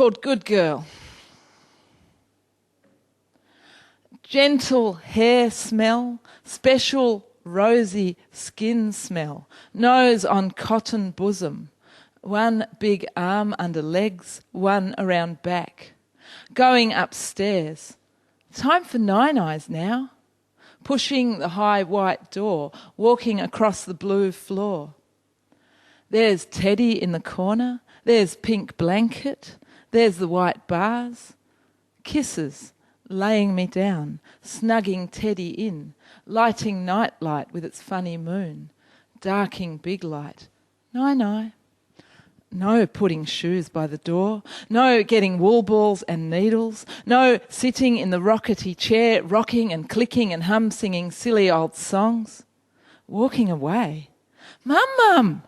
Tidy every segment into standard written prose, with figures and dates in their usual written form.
called Good Girl. Gentle hair smell, special rosy skin smell, nose on cotton bosom, one big arm under legs, one around back. Going upstairs. Time for Nine Eyes now. Pushing the high white door, walking across the blue floor. There's Teddy in the corner, there's pink blanket, there's the white bars. Kisses, laying me down, snugging Teddy in, lighting night light with its funny moon, darking big light. Nine-eye. No putting shoes by the door, no getting wool balls and needles, no sitting in the rockety chair, rocking and clicking and hum-singing silly old songs. Walking away. Mum, Mum!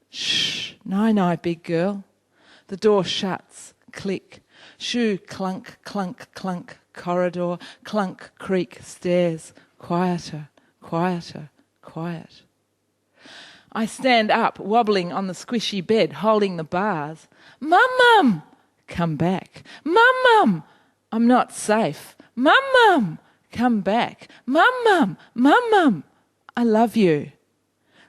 Shh, Nine-eye, big girl. The door shuts, click. Shoe clunk, clunk, clunk, corridor, clunk, creak, stairs. Quieter, quieter, quiet. I stand up, wobbling on the squishy bed, holding the bars. Mum, Mum! Come back. Mum, Mum! I'm not safe. Mum, Mum! Come back. Mum, Mum! Mum, Mum! I love you.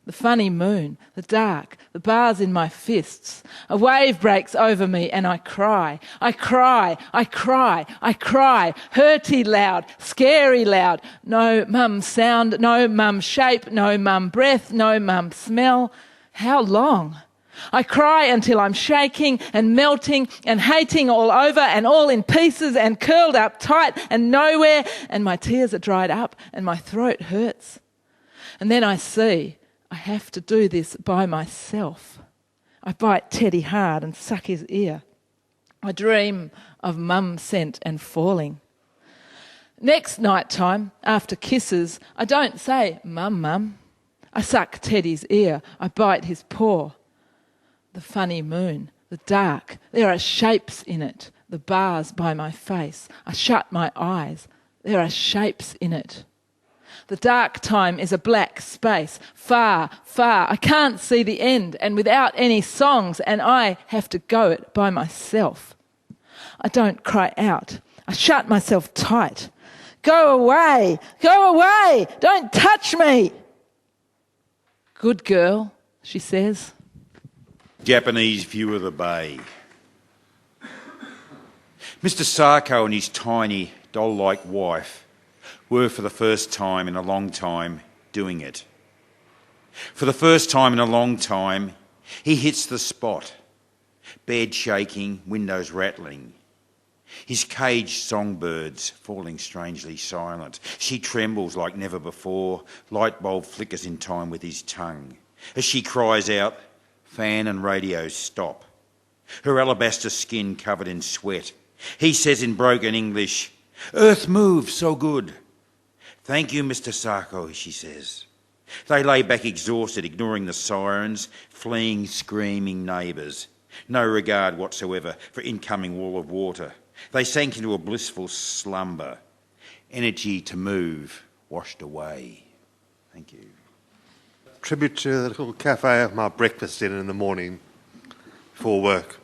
The funny moon, the dark, the bars in my fists. A wave breaks over me and I cry. I cry, I cry, I cry. Hurty loud, scary loud. No mum sound, no mum shape, no mum breath, no mum smell. How long? I cry until I'm shaking and melting and hating all over and all in pieces and curled up tight and nowhere, and my tears are dried up and my throat hurts. And then I see I have to do this by myself. I bite Teddy hard and suck his ear. I dream of mum scent and falling. Next night time, after kisses, I don't say, Mum, Mum. I suck Teddy's ear. I bite his paw. The funny moon, the dark, there are shapes in it. The bars by my face. I shut my eyes. There are shapes in it. The dark time is a black space, far, far. I can't see the end, and without any songs, and I have to go it by myself. I don't cry out. I shut myself tight. Go away! Go away! Don't touch me! Good girl, she says. Japanese view of the bay. Mr. Sarko and his tiny, doll-like wife were for the first time in a long time doing it. For the first time in a long time, he hits the spot. Bed shaking, windows rattling. His caged songbirds falling strangely silent. She trembles like never before. Light bulb flickers in time with his tongue. As she cries out, fan and radio stop. Her alabaster skin covered in sweat. He says in broken English, Earth moves so good. Thank you, Mr. Sarko, she says. They lay back exhausted, ignoring the sirens, fleeing, screaming neighbours. No regard whatsoever for incoming wall of water. They sank into a blissful slumber. Energy to move washed away. Thank you. Tribute to the little cafe I have my breakfast in the morning before work,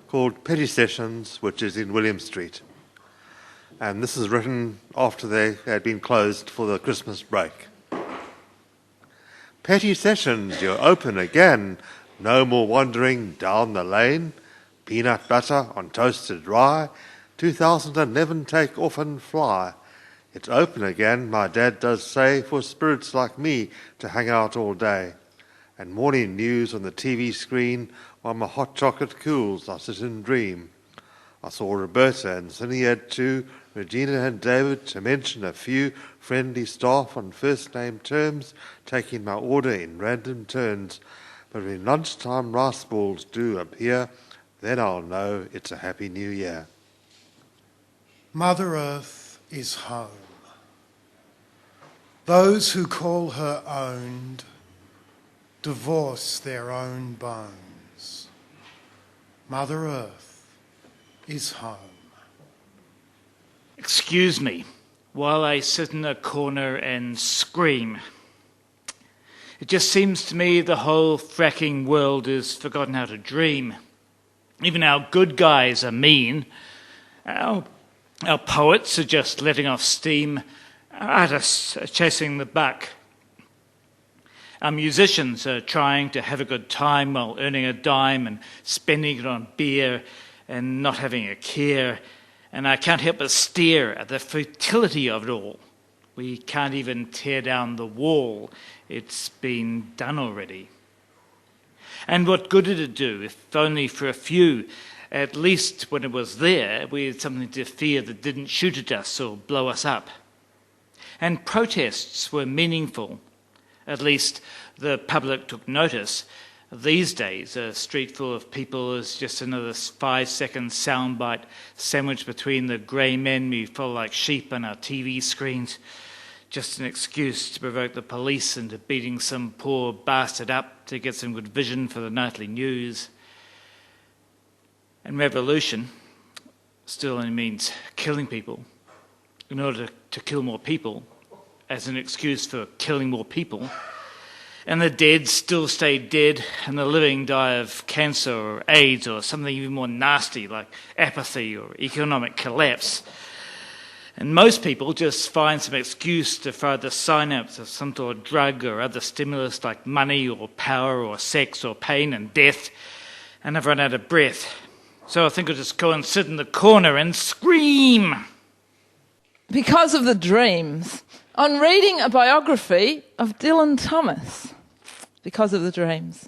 called Petty Sessions, which is in William Street. And this is written after they had been closed for the Christmas break. Petty Sessions, you're open again. No more wandering down the lane. Peanut butter on toasted rye. 2011 take off and fly. It's open again, my dad does say, for spirits like me to hang out all day. And morning news on the TV screen while my hot chocolate cools, I sit and dream. I saw Roberta and Sinead too, Regina and David, to mention a few friendly staff on first-name terms, taking my order in random turns. But when lunchtime rice balls do appear, then I'll know it's a happy new year. Mother Earth is home. Those who call her owned divorce their own bones. Mother Earth is home. Excuse me while I sit in a corner and scream. It just seems to me the whole fracking world has forgotten how to dream. Even our good guys are mean. Our poets are just letting off steam. Our artists are chasing the buck. Our musicians are trying to have a good time while earning a dime and spending it on beer and not having a care. And I can't help but stare at the futility of it all. We can't even tear down the wall. It's been done already. And what good did it do, if only for a few? At least when it was there, we had something to fear that didn't shoot at us or blow us up. And protests were meaningful. At least the public took notice. These days, a street full of people is just another 5-second soundbite sandwiched between the grey men we follow like sheep on our TV screens. Just an excuse to provoke the police into beating some poor bastard up to get some good vision for the nightly news. And revolution still only means killing people in order to kill more people as an excuse for killing more people. And the dead still stay dead, and the living die of cancer or AIDS or something even more nasty like apathy or economic collapse. And most people just find some excuse to throw the synapse of some sort of drug or other stimulus like money or power or sex or pain and death, and I've run out of breath. So I think I'll just go and sit in the corner and scream. Because of the dreams. On reading a biography of Dylan Thomas. Because of the dreams.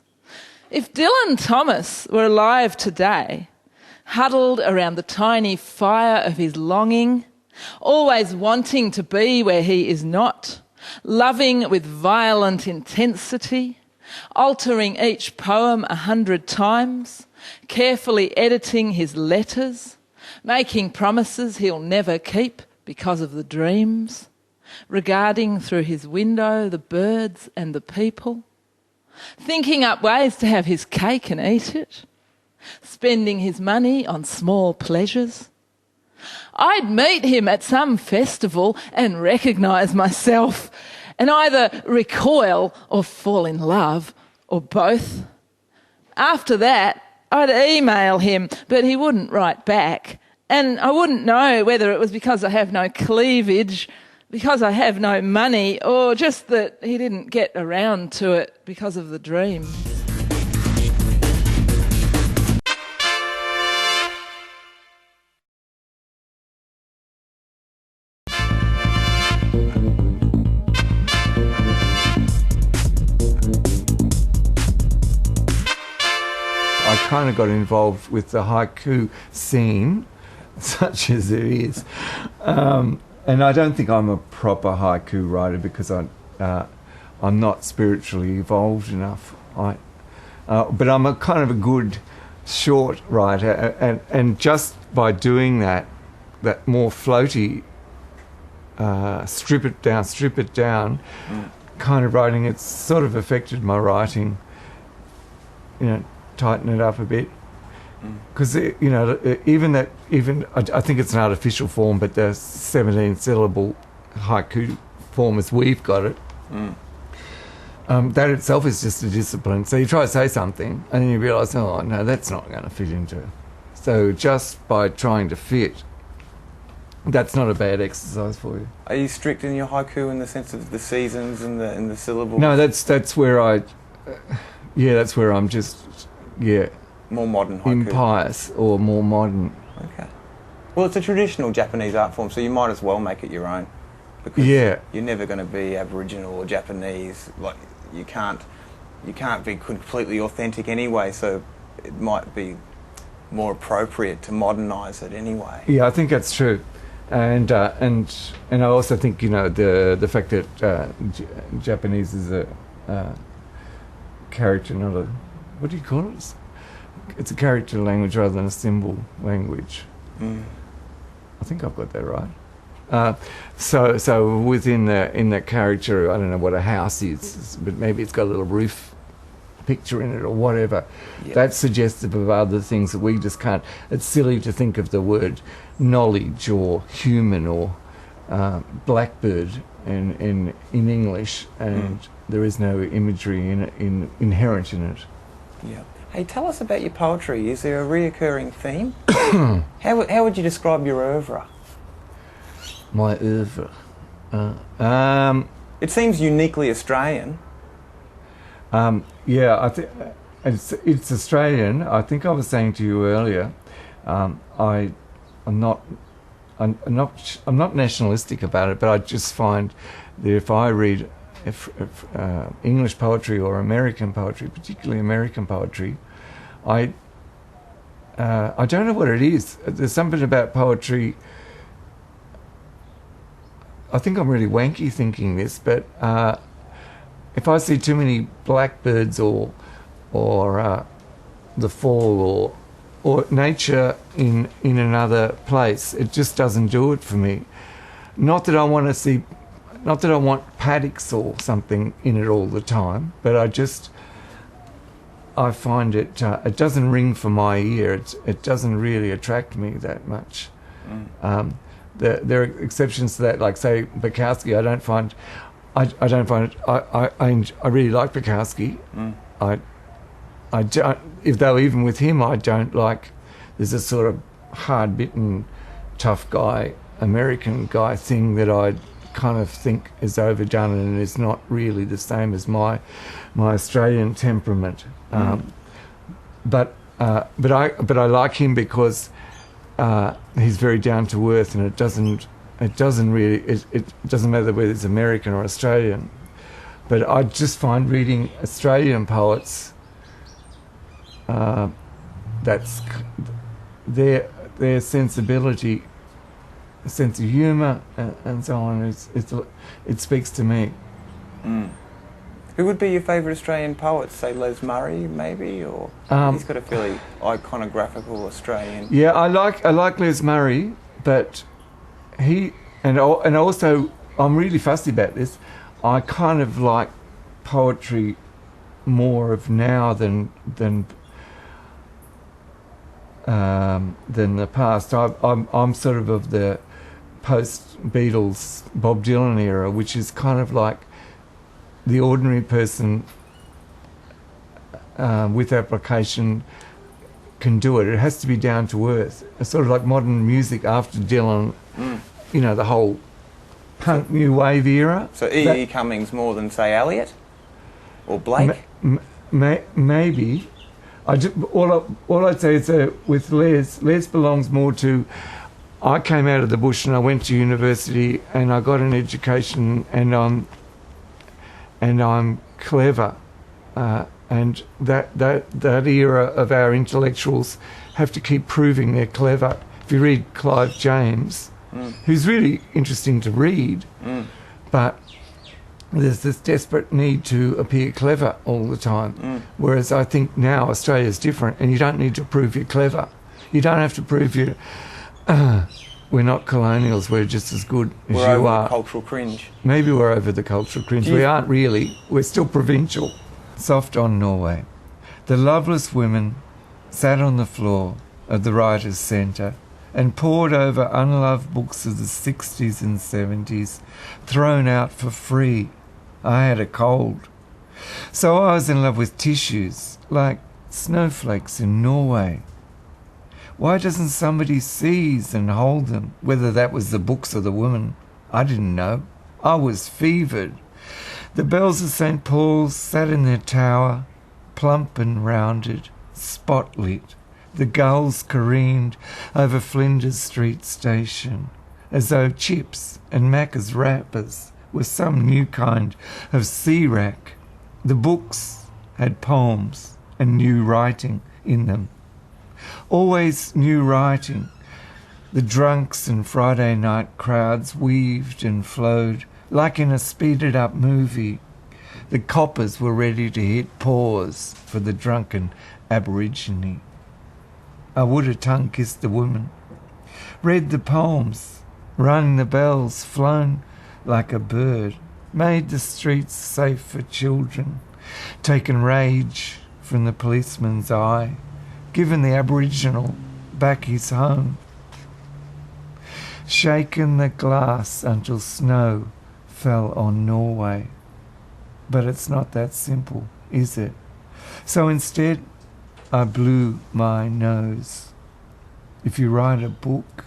If Dylan Thomas were alive today, huddled around the tiny fire of his longing, always wanting to be where he is not, loving with violent intensity, altering each poem 100 times, carefully editing his letters, making promises he'll never keep because of the dreams, regarding through his window the birds and the people, thinking up ways to have his cake and eat it, spending his money on small pleasures. I'd meet him at some festival and recognise myself and either recoil or fall in love, or both. After that, I'd email him, but he wouldn't write back. And I wouldn't know whether it was because I have no cleavage, because I have no money, or just that he didn't get around to it because of the dreams. I kind of got involved with the haiku scene, such as it is. And I don't think I'm a proper haiku writer because I'm not spiritually evolved enough. But I'm a kind of a good short writer, and just by doing that more floaty, strip it down, kind of writing, it's sort of affected my writing. Tighten it up a bit. Because, even I think it's an artificial form, but the 17-syllable haiku form as we've got it, that itself is just a discipline. So you try to say something, and then you realise, oh, no, that's not going to fit into. So just by trying to fit, that's not a bad exercise for you. Are you strict in your haiku in the sense of the seasons and the syllables? No, that's where that's where I'm just, more modern haiku. Impious or more modern. Okay. Well, it's a traditional Japanese art form, so you might as well make it your own. Because you're never going to be Aboriginal or Japanese. Like you can't be completely authentic anyway. So it might be more appropriate to modernise it anyway. Yeah, I think that's true, and I also think the fact that Japanese is a character, not a, what do you call it? It's a character language rather than a symbol language. I think I've got that right. So within that character, I don't know what a house is, but maybe it's got a little roof picture in it or whatever. Yep. That's suggestive of other things that we just can't. It's silly to think of the word knowledge or human or blackbird in English, and there is no imagery inherent in it. Yeah. Hey, tell us about your poetry. Is there a reoccurring theme? How would you describe your oeuvre? My oeuvre. It seems uniquely Australian. Yeah, I think it's Australian. I think I was saying to you earlier. I'm not nationalistic about it, but I just find that if I read English poetry or American poetry, particularly American poetry, I don't know what it is. There's something about poetry. I think I'm really wanky thinking this, but if I see too many blackbirds or the fall or nature in another place, it just doesn't do it for me. Not that I want paddocks or something in it all the time, but I find it doesn't ring for my ear. It doesn't really attract me that much. There are exceptions to that, like say Bukowski. I don't find it. I really like Bukowski. I don't, if though even with him I don't like. There's a sort of hard-bitten, tough guy, American guy thing that I kind of think is overdone and is not really the same as my Australian temperament. But I like him because he's very down to earth, and it doesn't matter whether it's American or Australian. But I just find reading Australian poets, that's their sensibility, sense of humour, and so on. It speaks to me. Who would be your favourite Australian poet? Say Les Murray, maybe, or he's got a fairly iconographical Australian. Yeah, I like Les Murray, but he and also I'm really fussy about this. I kind of like poetry more of now than the past. I'm sort of the post-Beatles Bob Dylan era, which is kind of like the ordinary person with application can do it. It has to be down to earth. It's sort of like modern music after Dylan, the whole punk new wave era. So E.E. Cummings more than, say, Eliot or Blake? Maybe. All I'd say is that with Les belongs more to, I came out of the bush and I went to university and I got an education and I'm clever, and that era of our intellectuals have to keep proving they're clever. If you read Clive James, who's really interesting to read, but there's this desperate need to appear clever all the time. Whereas I think now Australia's different, and you don't need to prove you're clever. You don't have to prove you're... we're not colonials, we're just as good as you are. We're over the cultural cringe. Maybe we're over the cultural cringe. We aren't really. We're still provincial. Soft on Norway. The loveless women sat on the floor of the writer's centre and pored over unloved books of the 60s and 70s, thrown out for free. I had a cold. So I was in love with tissues, like snowflakes in Norway. Why doesn't somebody seize and hold them, whether that was the books or the woman? I didn't know. I was fevered. The bells of St. Paul's sat in their tower, plump and rounded, spot-lit. The gulls careened over Flinders Street station, as though chips and Macca's wrappers were some new kind of sea rack. The books had poems and new writing in them. Always new writing. The drunks and Friday night crowds weaved and flowed like in a speeded-up movie. The coppers were ready to hit pause for the drunken Aborigine. I would have tongue-kissed the woman, read the poems, rung the bells, flown like a bird, made the streets safe for children, taken rage from the policeman's eye, given the Aboriginal back his home, shaken the glass until snow fell on Norway. But it's not that simple, is it? So instead, I blew my nose. If you write a book,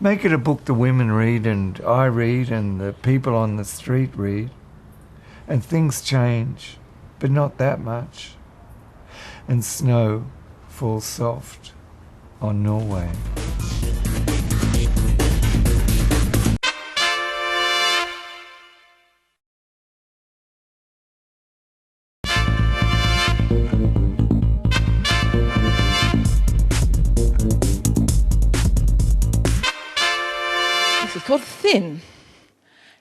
make it a book the women read and I read and the people on the street read. And things change, but not that much. And snow falls soft on Norway. This is called Thin.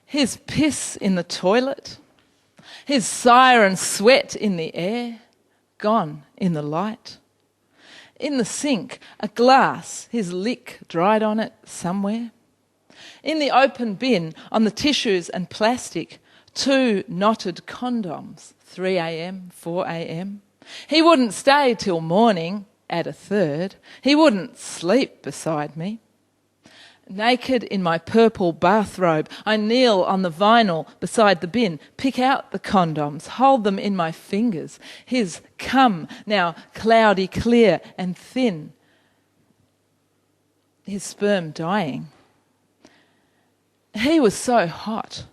His piss in the toilet, his siren sweat in the air, gone in the light. In the sink, a glass, his lick dried on it somewhere. In the open bin, on the tissues and plastic, 2 knotted condoms, 3 a.m, 4 a.m. He wouldn't stay till morning, at a third. He wouldn't sleep beside me. Naked in my purple bathrobe, I kneel on the vinyl beside the bin, pick out the condoms, hold them in my fingers. His cum, now cloudy clear and thin. His sperm dying. He was so hot.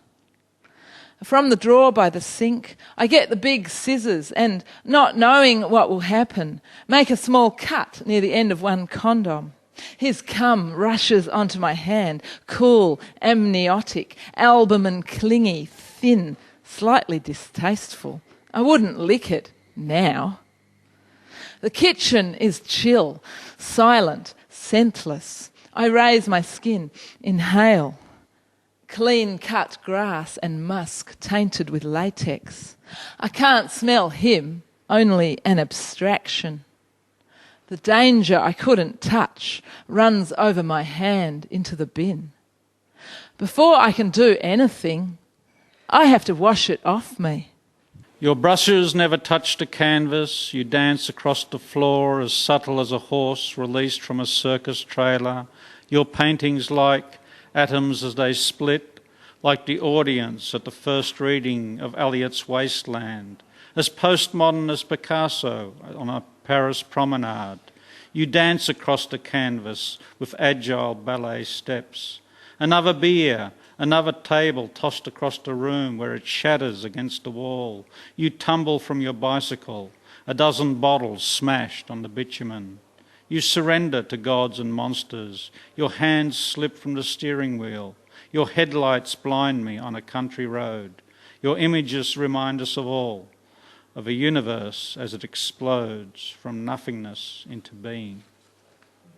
From the drawer by the sink, I get the big scissors and, not knowing what will happen, make a small cut near the end of one condom. His cum rushes onto my hand, cool, amniotic, albumin clingy, thin, slightly distasteful. I wouldn't lick it now. The kitchen is chill, silent, scentless. I raise my skin, inhale. Clean-cut grass and musk tainted with latex. I can't smell him, only an abstraction. The danger I couldn't touch runs over my hand into the bin. Before I can do anything, I have to wash it off me. Your brushes never touched a canvas. You dance across the floor as subtle as a horse released from a circus trailer. Your paintings like atoms as they split, like the audience at the first reading of Eliot's Wasteland, as postmodern as Picasso on a Paris promenade. You dance across the canvas with agile ballet steps. Another beer, another table tossed across the room where it shatters against the wall. You tumble from your bicycle, a dozen bottles smashed on the bitumen. You surrender to gods and monsters. Your hands slip from the steering wheel. Your headlights blind me on a country road. Your images remind us of all, of a universe as it explodes from nothingness into being.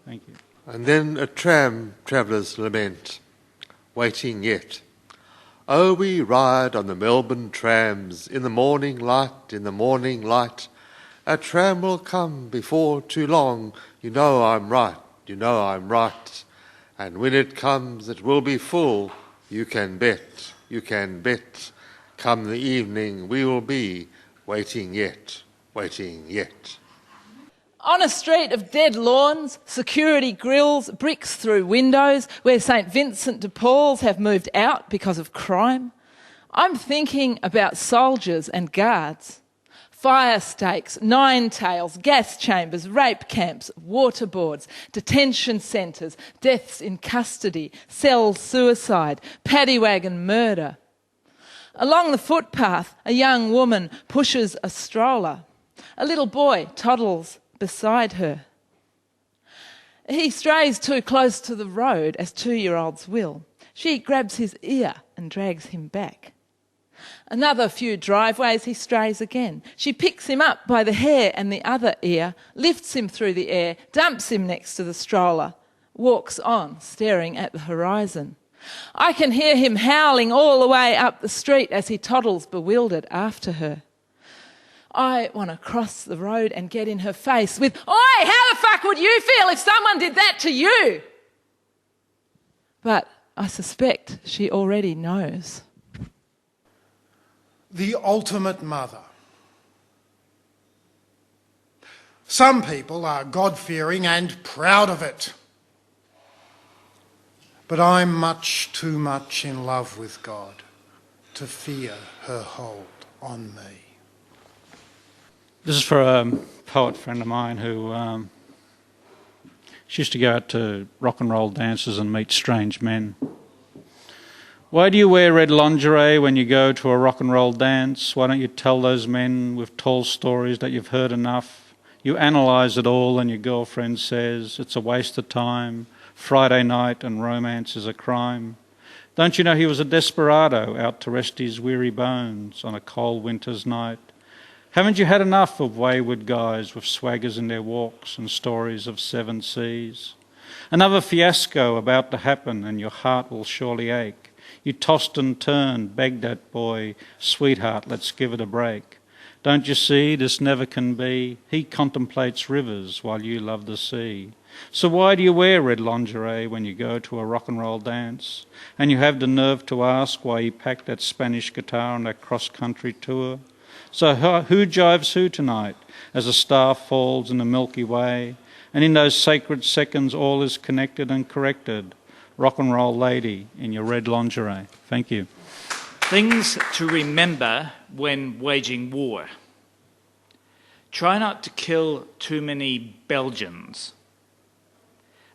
Thank you. And then a tram traveller's lament, waiting yet. Oh, we ride on the Melbourne trams in the morning light, in the morning light. A tram will come before too long. You know I'm right, you know I'm right. And when it comes, it will be full. You can bet, you can bet. Come the evening, we will be waiting yet, waiting yet. On a street of dead lawns, security grills, bricks through windows, where St. Vincent de Paul's have moved out because of crime, I'm thinking about soldiers and guards. Fire stakes, nine tails, gas chambers, rape camps, waterboards, detention centres, deaths in custody, cell suicide, paddy wagon murder. Along the footpath, a young woman pushes a stroller. A little boy toddles beside her. He strays too close to the road, as 2-year-olds will. She grabs his ear and drags him back. Another few driveways, he strays again. She picks him up by the hair and the other ear, lifts him through the air, dumps him next to the stroller, walks on, staring at the horizon. I can hear him howling all the way up the street as he toddles bewildered after her. I want to cross the road and get in her face with, "Oi, how the fuck would you feel if someone did that to you?" But I suspect she already knows. The ultimate mother. Some people are God-fearing and proud of it. But I'm much too much in love with God to fear her hold on me. This is for a poet friend of mine who she used to go out to rock and roll dances and meet strange men. Why do you wear red lingerie when you go to a rock and roll dance? Why don't you tell those men with tall stories that you've heard enough? You analyse it all and your girlfriend says it's a waste of time. Friday night and romance is a crime. Don't you know he was a desperado out to rest his weary bones on a cold winter's night? Haven't you had enough of wayward guys with swaggers in their walks and stories of seven seas? Another fiasco about to happen and your heart will surely ache. You tossed and turned, begged that boy, sweetheart, let's give it a break. Don't you see, this never can be. He contemplates rivers while you love the sea. So why do you wear red lingerie when you go to a rock and roll dance? And you have the nerve to ask why he packed that Spanish guitar on that cross-country tour? So who jives who tonight as a star falls in the Milky Way? And in those sacred seconds all is connected and corrected. Rock and roll lady in your red lingerie. Thank you. Things to remember when waging war. Try not to kill too many Belgians.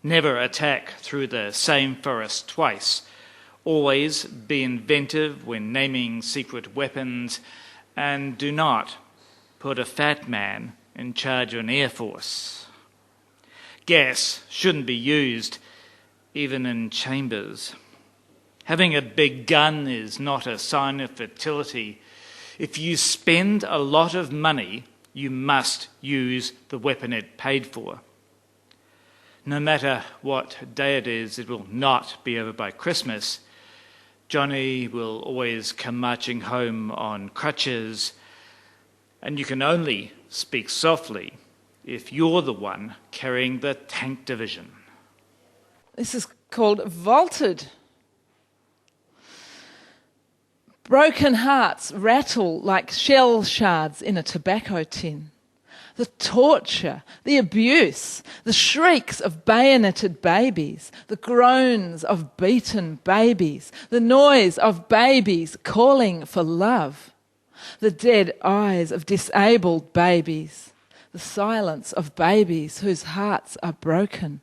Never attack through the same forest twice. Always be inventive when naming secret weapons, and do not put a fat man in charge of an air force. Gas shouldn't be used even in chambers. Having a big gun is not a sign of fertility. If you spend a lot of money, you must use the weapon it paid for. No matter what day it is, it will not be over by Christmas. Johnny will always come marching home on crutches, and you can only speak softly if you're the one carrying the tank division. This is called vaulted. Broken hearts rattle like shell shards in a tobacco tin. The torture, the abuse, the shrieks of bayoneted babies, the groans of beaten babies, the noise of babies calling for love, the dead eyes of disabled babies, the silence of babies whose hearts are broken.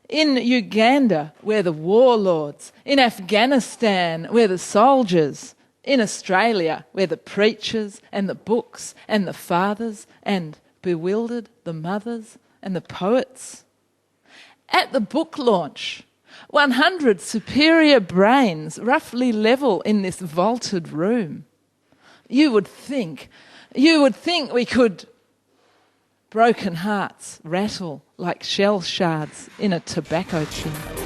In Uganda, we're the warlords. In Afghanistan, we're the soldiers. In Australia, we're the preachers and the books and the fathers and, bewildered, the mothers and the poets. At the book launch, 100 superior brains roughly level in this vaulted room. You would think we could. Broken hearts rattle like shell shards in a tobacco tin.